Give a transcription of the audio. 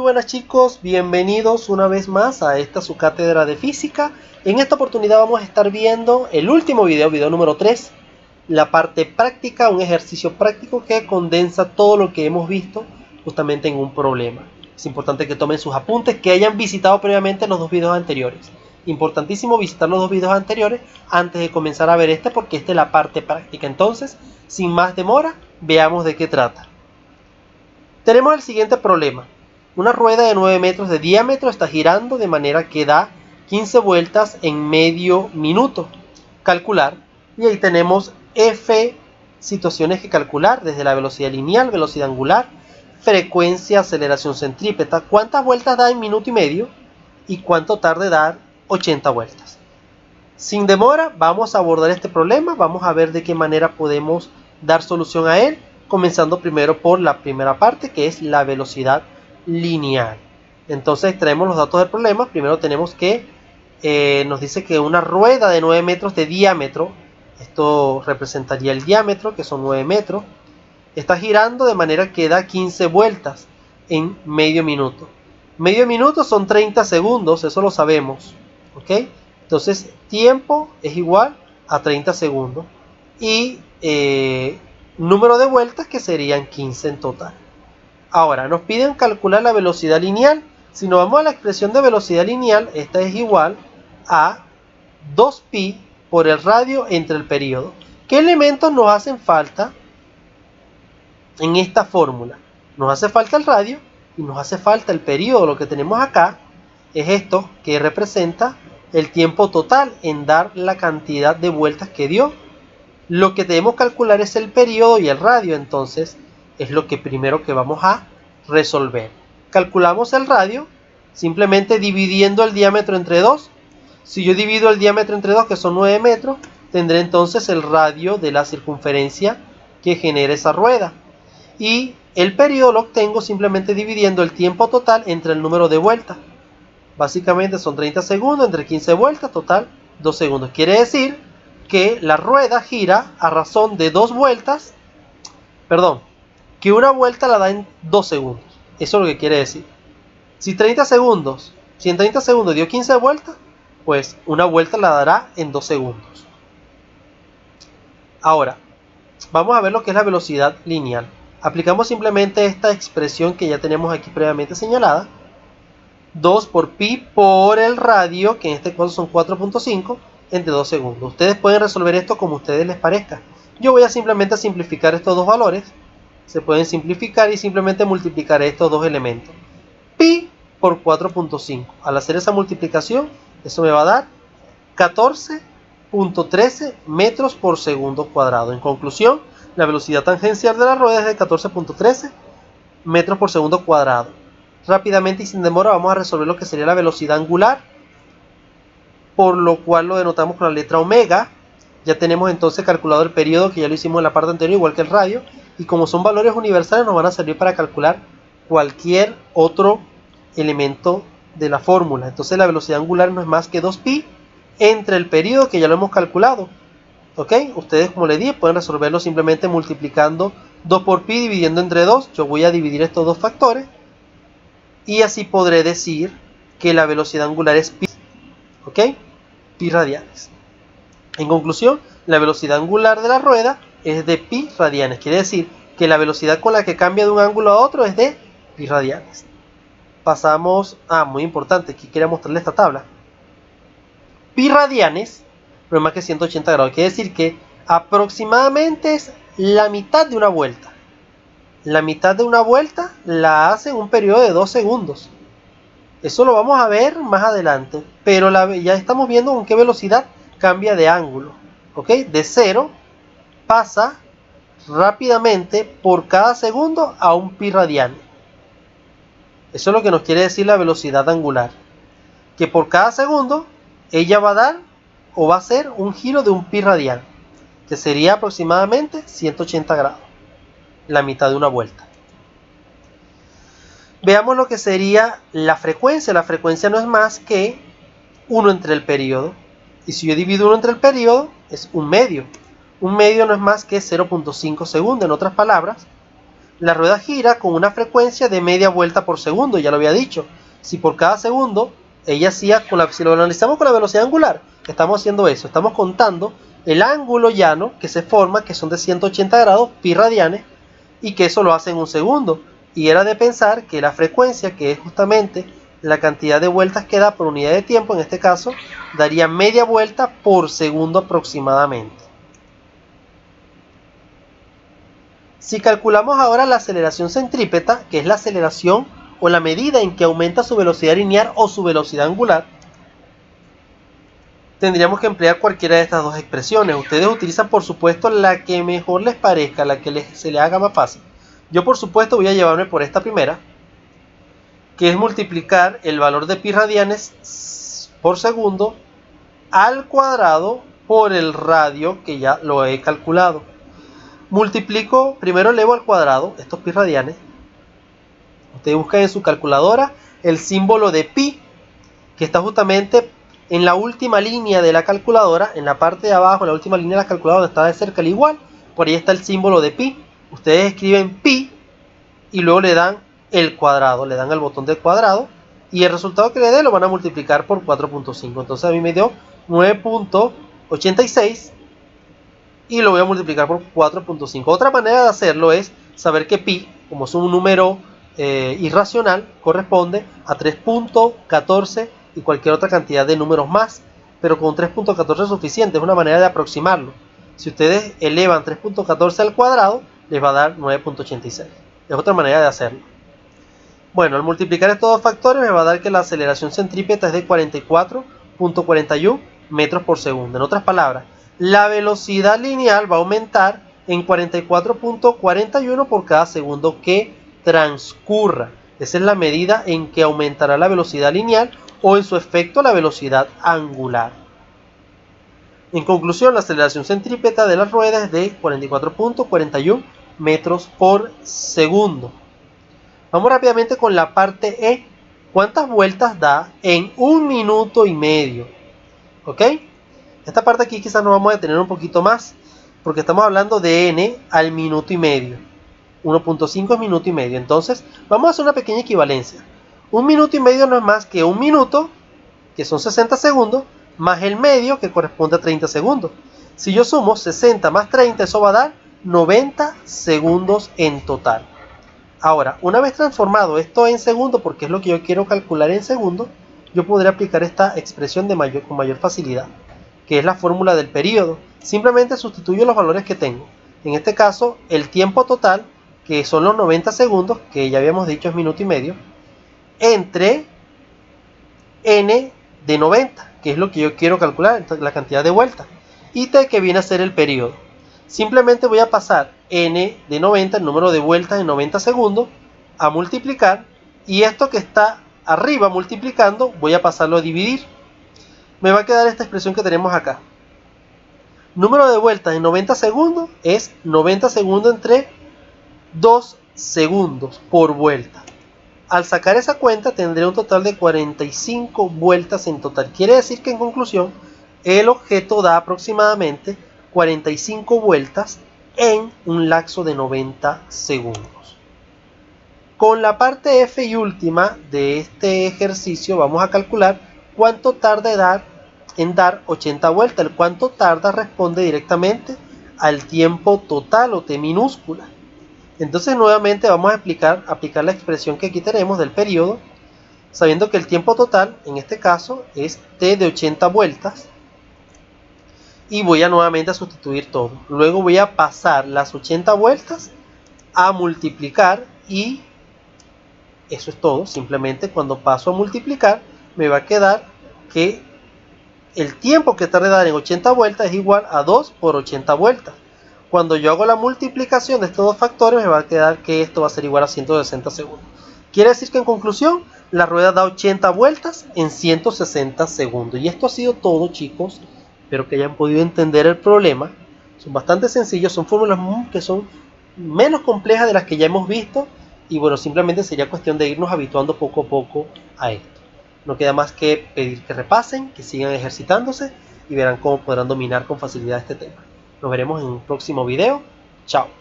buenas chicos, bienvenidos una vez más a esta su cátedra de física. En esta oportunidad vamos a estar viendo el último video número 3, la parte práctica, un ejercicio práctico que condensa todo lo que hemos visto justamente en un problema. Es importante que tomen sus apuntes, que hayan visitado previamente los dos videos anteriores. Importantísimo visitar los dos videos anteriores antes de comenzar a ver este, porque esta es la parte práctica. Entonces, sin más demora, veamos de qué trata. Tenemos el siguiente problema. Una rueda de 9 metros de diámetro está girando de manera que da 15 vueltas en medio minuto. Calcular. Y ahí tenemos F situaciones que calcular, desde la velocidad lineal, velocidad angular, frecuencia, aceleración centrípeta, cuántas vueltas da en minuto y medio y cuánto tarda en dar 80 vueltas. Sin demora, vamos a abordar este problema, vamos a ver de qué manera podemos dar solución a él, comenzando primero por la primera parte, que es la velocidad lineal. Entonces extraemos los datos del problema. Primero tenemos que nos dice que una rueda de 9 metros de diámetro, esto representaría el diámetro, que son 9 metros, está girando de manera que da 15 vueltas en medio minuto. Medio minuto son 30 segundos, eso lo sabemos, ¿ok? Entonces tiempo es igual a 30 segundos y número de vueltas que serían 15 en total. Ahora nos piden calcular la velocidad lineal. Si nos vamos a la expresión de velocidad lineal, esta es igual a 2pi por el radio entre el periodo. ¿Qué elementos nos hacen falta en esta fórmula? Nos hace falta el radio y nos hace falta el periodo. Lo que tenemos acá es esto, que representa el tiempo total en dar la cantidad de vueltas que dio. Lo que debemos calcular es el periodo y el radio, entonces es lo que primero que vamos a resolver. Calculamos el radio simplemente dividiendo el diámetro entre 2. Si yo divido el diámetro entre 2, que son 9 metros, tendré entonces el radio de la circunferencia que genera esa rueda. Y el periodo lo obtengo simplemente dividiendo el tiempo total entre el número de vueltas. Básicamente son 30 segundos entre 15 vueltas, total 2 segundos. Quiere decir que la rueda gira a razón de 2 vueltas, que una vuelta la da en 2 segundos. Eso es lo que quiere decir. Si en 30 segundos dio 15 vueltas, pues una vuelta la dará en 2 segundos. Ahora, vamos a ver lo que es la velocidad lineal. Aplicamos simplemente esta expresión que ya tenemos aquí previamente señalada. 2 por pi por el radio, que en este caso son 4.5, entre 2 segundos. Ustedes pueden resolver esto como a ustedes les parezca. Yo voy a simplemente simplificar estos dos valores. Se pueden simplificar y simplemente multiplicar estos dos elementos. Pi por 4.5. Al hacer esa multiplicación, eso me va a dar 14.13 metros por segundo cuadrado. En conclusión, la velocidad tangencial de la rueda es de 14.13 metros por segundo cuadrado. Rápidamente y sin demora vamos a resolver lo que sería la velocidad angular, por lo cual lo denotamos con la letra omega. Ya tenemos entonces calculado el periodo, que ya lo hicimos en la parte anterior, igual que el radio. Y como son valores universales, nos van a servir para calcular cualquier otro elemento de la fórmula. Entonces la velocidad angular no es más que 2pi entre el periodo, que ya lo hemos calculado. ¿Ok? Ustedes, como les dije, pueden resolverlo simplemente multiplicando 2 por pi dividiendo entre 2. Yo voy a dividir estos dos factores. Y así podré decir que la velocidad angular es pi. ¿Ok? Pi radianes. En conclusión, la velocidad angular de la rueda es de pi radianes. Quiere decir que la velocidad con la que cambia de un ángulo a otro es de pi radianes. Pasamos a, muy importante, aquí quería mostrarles esta tabla. Pi radianes no es más que 180 grados. Quiere decir que aproximadamente es la mitad de una vuelta. La mitad de una vuelta la hace en un periodo de 2 segundos. Eso lo vamos a ver más adelante. Pero ya estamos viendo con qué velocidad cambia de ángulo. ¿Ok? De 0 pasa rápidamente por cada segundo a un pi radiane. Eso es lo que nos quiere decir la velocidad angular. Que por cada segundo ella va a dar o va a hacer un giro de un pi radian, que sería aproximadamente 180 grados. La mitad de una vuelta. Veamos lo que sería la frecuencia. La frecuencia no es más que 1 entre el periodo. Y si yo divido 1 entre el periodo, es un medio. Un medio no es más que 0.5 segundos. En otras palabras, La rueda gira con una frecuencia de media vuelta por segundo, ya lo había dicho. Si por cada segundo ella hacía, si lo analizamos con la velocidad angular, estamos haciendo eso, estamos contando el ángulo llano que se forma, que son de 180 grados, pi radianes, y que eso lo hace en un segundo. Y era de pensar que la frecuencia, que es justamente la cantidad de vueltas que da por unidad de tiempo, en este caso, daría media vuelta por segundo aproximadamente. Si calculamos ahora la aceleración centrípeta, que es la aceleración o la medida en que aumenta su velocidad lineal o su velocidad angular, tendríamos que emplear cualquiera de estas dos expresiones. Ustedes utilizan, por supuesto, la que mejor les parezca, la que se les haga más fácil. Yo, por supuesto, voy a llevarme por esta primera, que es multiplicar el valor de pi radianes por segundo al cuadrado por el radio, que ya lo he calculado. Multiplico, primero elevo al cuadrado estos pi radianes. Ustedes buscan en su calculadora el símbolo de pi, que está justamente en la última línea de la calculadora, en la parte de abajo, en la última línea de la calculadora, está de cerca el igual, por ahí está el símbolo de pi. Ustedes escriben pi y luego le dan el cuadrado, le dan al botón del cuadrado, y el resultado que le dé lo van a multiplicar por 4.5. Entonces a mí me dio 9.86 y lo voy a multiplicar por 4.5. Otra manera de hacerlo es saber que pi, como es un número irracional, corresponde a 3.14 y cualquier otra cantidad de números más, pero con 3.14 es suficiente, es una manera de aproximarlo. Si ustedes elevan 3.14 al cuadrado, les va a dar 9.86. Es otra manera de hacerlo. Bueno, al multiplicar estos dos factores me va a dar que la aceleración centrípeta es de 44.41 metros por segundo. En otras palabras, la velocidad lineal va a aumentar en 44.41 por cada segundo que transcurra. Esa es la medida en que aumentará la velocidad lineal o en su efecto la velocidad angular. En conclusión, la aceleración centrípeta de las ruedas es de 44.41 metros por segundo. Vamos rápidamente con la parte E. ¿Cuántas vueltas da en 1 minuto y medio? ¿Ok? Esta parte aquí quizás nos vamos a detener un poquito más, porque estamos hablando de n al minuto y medio. 1.5 es minuto y medio. Entonces, vamos a hacer una pequeña equivalencia. 1 minuto y medio no es más que 1 minuto, que son 60 segundos, más el medio, que corresponde a 30 segundos. Si yo sumo 60 más 30, eso va a dar 90 segundos en total. Ahora, una vez transformado esto en segundos, porque es lo que yo quiero calcular en segundos, yo podré aplicar esta expresión con mayor facilidad, que es la fórmula del periodo. Simplemente sustituyo los valores que tengo. En este caso, el tiempo total, que son los 90 segundos, que ya habíamos dicho es minuto y medio, entre n de 90, que es lo que yo quiero calcular, la cantidad de vueltas, y t, que viene a ser el periodo. Simplemente voy a pasar n de 90, el número de vueltas en 90 segundos, a multiplicar, y esto que está arriba multiplicando, voy a pasarlo a dividir. Me va a quedar esta expresión que tenemos acá. Número de vueltas en 90 segundos es 90 segundos entre 2 segundos por vuelta. Al sacar esa cuenta tendré un total de 45 vueltas en total. Quiere decir que en conclusión el objeto da aproximadamente 45 vueltas en un lapso de 90 segundos. Con la parte F y última de este ejercicio vamos a calcular cuánto tarda en dar 80 vueltas. El cuánto tarda responde directamente al tiempo total o T minúscula. Entonces nuevamente vamos a aplicar la expresión que aquí tenemos del periodo, sabiendo que el tiempo total en este caso es T de 80 vueltas. Y voy a nuevamente a sustituir todo. Luego voy a pasar las 80 vueltas a multiplicar y eso es todo. Simplemente cuando paso a multiplicar me va a quedar que el tiempo que tarde en dar en 80 vueltas es igual a 2 por 80 vueltas. Cuando yo hago la multiplicación de estos dos factores me va a quedar que esto va a ser igual a 160 segundos. Quiere decir que en conclusión la rueda da 80 vueltas en 160 segundos. Y esto ha sido todo, chicos. Espero que hayan podido entender el problema. Son bastante sencillos, son fórmulas que son menos complejas de las que ya hemos visto. Y bueno, simplemente sería cuestión de irnos habituando poco a poco a esto. No queda más que pedir que repasen, que sigan ejercitándose y verán cómo podrán dominar con facilidad este tema. Nos veremos en un próximo video. Chao.